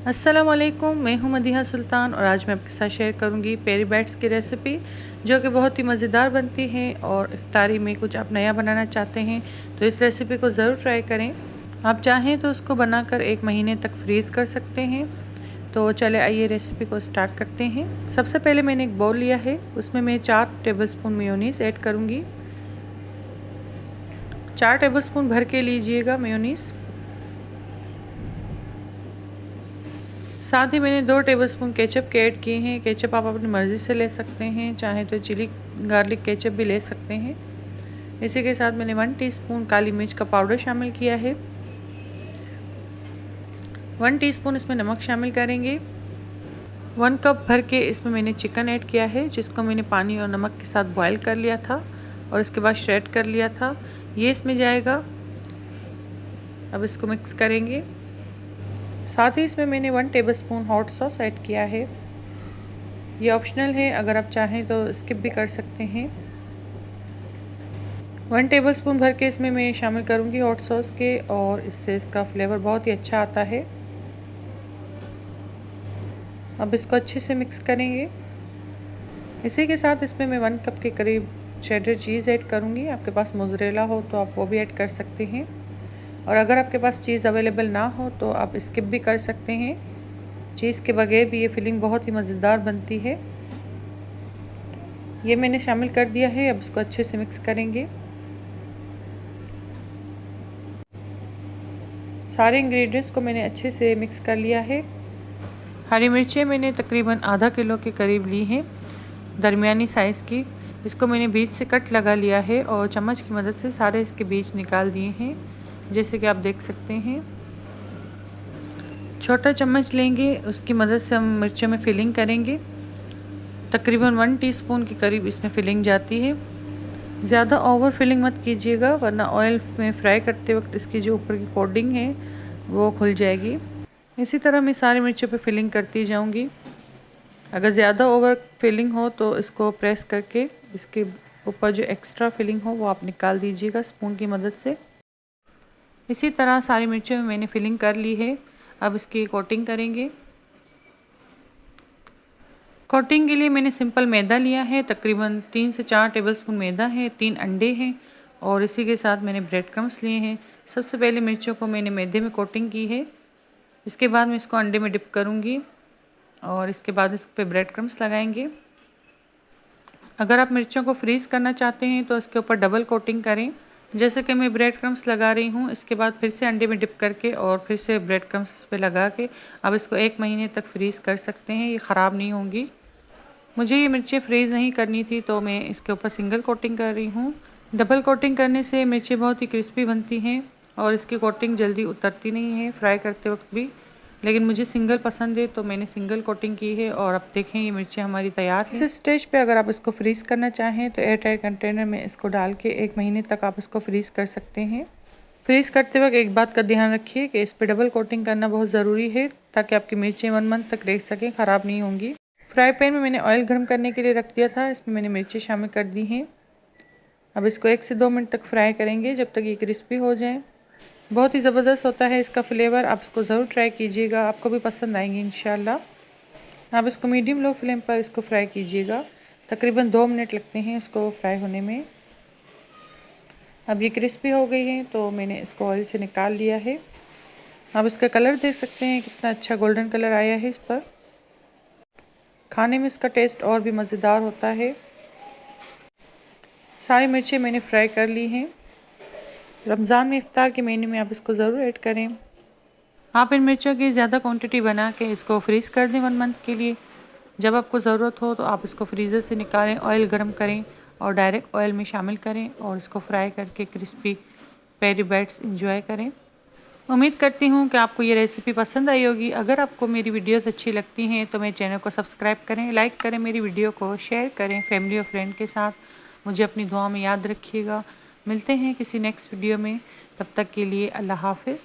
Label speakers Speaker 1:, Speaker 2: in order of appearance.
Speaker 1: अस्सलामुअलैकुम, मैं हूं मदीहा सुल्तान और आज मैं आपके साथ शेयर करूंगी पेरी बैट्स की रेसिपी जो कि बहुत ही मज़ेदार बनती है। और इफ्तारी में कुछ आप नया बनाना चाहते हैं तो इस रेसिपी को ज़रूर ट्राई करें। आप चाहें तो उसको बनाकर 1 महीने तक फ्रीज़ कर सकते हैं। तो चले आइए रेसिपी को स्टार्ट करते हैं। सबसे पहले मैंने एक बाउल लिया है, उसमें मैं 4 टेबलस्पून मेयोनीज़ ऐड करूँगी। 4 टेबलस्पून भर के लीजिएगा मेयोनीज़। साथ ही मैंने 2 टेबलस्पून केचप के ऐड किए हैं। केचप आप अपनी मर्ज़ी से ले सकते हैं, चाहे तो चिली गार्लिक केचप भी ले सकते हैं। इसी के साथ मैंने 1 टीस्पून काली मिर्च का पाउडर शामिल किया है। 1 टीस्पून इसमें नमक शामिल करेंगे। 1 कप भर के इसमें मैंने चिकन ऐड किया है, जिसको मैंने पानी और नमक के साथ बॉयल कर लिया था और इसके बाद श्रेड कर लिया था। ये इसमें जाएगा। अब इसको मिक्स करेंगे। साथ ही इसमें मैंने 1 टेबलस्पून हॉट सॉस ऐड किया है। ये ऑप्शनल है, अगर आप चाहें तो स्किप भी कर सकते हैं। 1 टेबलस्पून भर के इसमें मैं शामिल करूंगी हॉट सॉस के, और इससे इसका फ्लेवर बहुत ही अच्छा आता है। अब इसको अच्छे से मिक्स करेंगे। इसी के साथ इसमें मैं 1 कप के करीब चेडर चीज़ ऐड करूंगी। आपके पास मोज़रेला हो तो आप वो भी ऐड कर सकते हैं, और अगर आपके पास चीज़ अवेलेबल ना हो तो आप स्किप भी कर सकते हैं। चीज़ के बगैर भी ये फिलिंग बहुत ही मज़ेदार बनती है। ये मैंने शामिल कर दिया है। अब इसको अच्छे से मिक्स करेंगे। सारे इंग्रेडिएंट्स को मैंने अच्छे से मिक्स कर लिया है। हरी मिर्चें मैंने तकरीबन आधा किलो के करीब ली हैं, दरमियानी साइज़ की। इसको मैंने बीज से कट लगा लिया है और चम्मच की मदद से सारे इसके बीज निकाल दिए हैं, जैसे कि आप देख सकते हैं। छोटा चम्मच लेंगे, उसकी मदद से हम मिर्चों में फिलिंग करेंगे। तकरीबन 1 टीस्पून के करीब इसमें फिलिंग जाती है। ज़्यादा ओवर फिलिंग मत कीजिएगा, वरना ऑयल में फ्राई करते वक्त इसकी जो ऊपर की कोटिंग है वो खुल जाएगी। इसी तरह मैं सारी मिर्चों पे फिलिंग करती जाऊंगी। अगर ज़्यादा ओवर फिलिंग हो तो इसको प्रेस करके इसके ऊपर जो एक्स्ट्रा फिलिंग हो वो आप निकाल दीजिएगा स्पून की मदद से। इसी तरह सारी मिर्चों में मैंने फिलिंग कर ली है। अब इसकी कोटिंग करेंगे। कोटिंग के लिए मैंने सिंपल मैदा लिया है, तकरीबन 3 से 4 टेबलस्पून मैदा है, 3 अंडे हैं, और इसी के साथ मैंने ब्रेड क्रम्स लिए हैं। सबसे पहले मिर्चों को मैंने मैदे में कोटिंग की है। इसके बाद मैं इसको अंडे में डिप करूँगी और इसके बाद इस पर ब्रेड क्रम्स लगाएंगे। अगर आप मिर्चों को फ्रीज़ करना चाहते हैं तो इसके ऊपर डबल कोटिंग करें, जैसे कि मैं ब्रेड क्रम्स लगा रही हूँ। इसके बाद फिर से अंडे में डिप करके और फिर से ब्रेड क्रम्स इस पर लगा के अब इसको 1 महीने तक फ्रीज़ कर सकते हैं। ये ख़राब नहीं होंगी। मुझे ये मिर्चें फ्रीज़ नहीं करनी थी तो मैं इसके ऊपर सिंगल कोटिंग कर रही हूँ। डबल कोटिंग करने से मिर्चें बहुत ही क्रिस्पी बनती हैं और इसकी कोटिंग जल्दी उतरती नहीं है फ्राई करते वक्त भी, लेकिन मुझे सिंगल पसंद है तो मैंने सिंगल कोटिंग की है। और अब देखें ये मिर्चें हमारी तैयार हैं। इस स्टेज पे अगर आप इसको फ्रीज़ करना चाहें तो एयर टाइट कंटेनर में इसको डाल के 1 महीने तक आप इसको फ्रीज़ कर सकते हैं। फ्रीज़ करते वक्त एक बात का ध्यान रखिए कि इस पर डबल कोटिंग करना बहुत ज़रूरी है, ताकि आपकी मिर्चें 1 मंथ तक रह सकें, ख़राब नहीं होंगी। फ्राई पैन में मैंने ऑयल गर्म करने के लिए रख दिया था, इसमें मैंने मिर्ची शामिल कर दी हैं। अब इसको 1 से 2 मिनट तक फ्राई करेंगे, जब तक ये क्रिस्पी हो जाए। बहुत ही ज़बरदस्त होता है इसका फ्लेवर, आप इसको ज़रूर ट्राई कीजिएगा, आपको भी पसंद आएंगे इंशाल्लाह। आप इसको मीडियम लो फ्लेम पर इसको फ्राई कीजिएगा। तकरीबन 2 मिनट लगते हैं इसको फ्राई होने में। अब ये क्रिस्पी हो गई है तो मैंने इसको ऑयल से निकाल लिया है। अब इसका कलर देख सकते हैं, कितना अच्छा गोल्डन कलर आया है इस पर। खाने में इसका टेस्ट और भी मज़ेदार होता है। सारी मिर्चें मैंने फ्राई कर ली हैं। रमज़ान में इफ्तार के मेन्यू में आप इसको ज़रूर ऐड करें। आप इन मिर्चों की ज़्यादा क्वांटिटी बना के इसको फ्रीज़ कर दें 1 मंथ के लिए। जब आपको ज़रूरत हो तो आप इसको फ्रीज़र से निकालें, ऑयल गर्म करें और डायरेक्ट ऑयल में शामिल करें और इसको फ्राई करके क्रिस्पी पेरी बैट्स एंजॉय करें। उम्मीद करती हूँ कि आपको ये रेसिपी पसंद आई होगी। अगर आपको मेरी वीडियोस अच्छी लगती हैं तो मेरे चैनल को सब्सक्राइब करें, लाइक करें, मेरी वीडियो को शेयर करें फैमिली और फ्रेंड के साथ। मुझे अपनी दुआ में याद रखिएगा। मिलते हैं किसी नेक्स्ट वीडियो में, तब तक के लिए अल्लाह हाफ़िज़।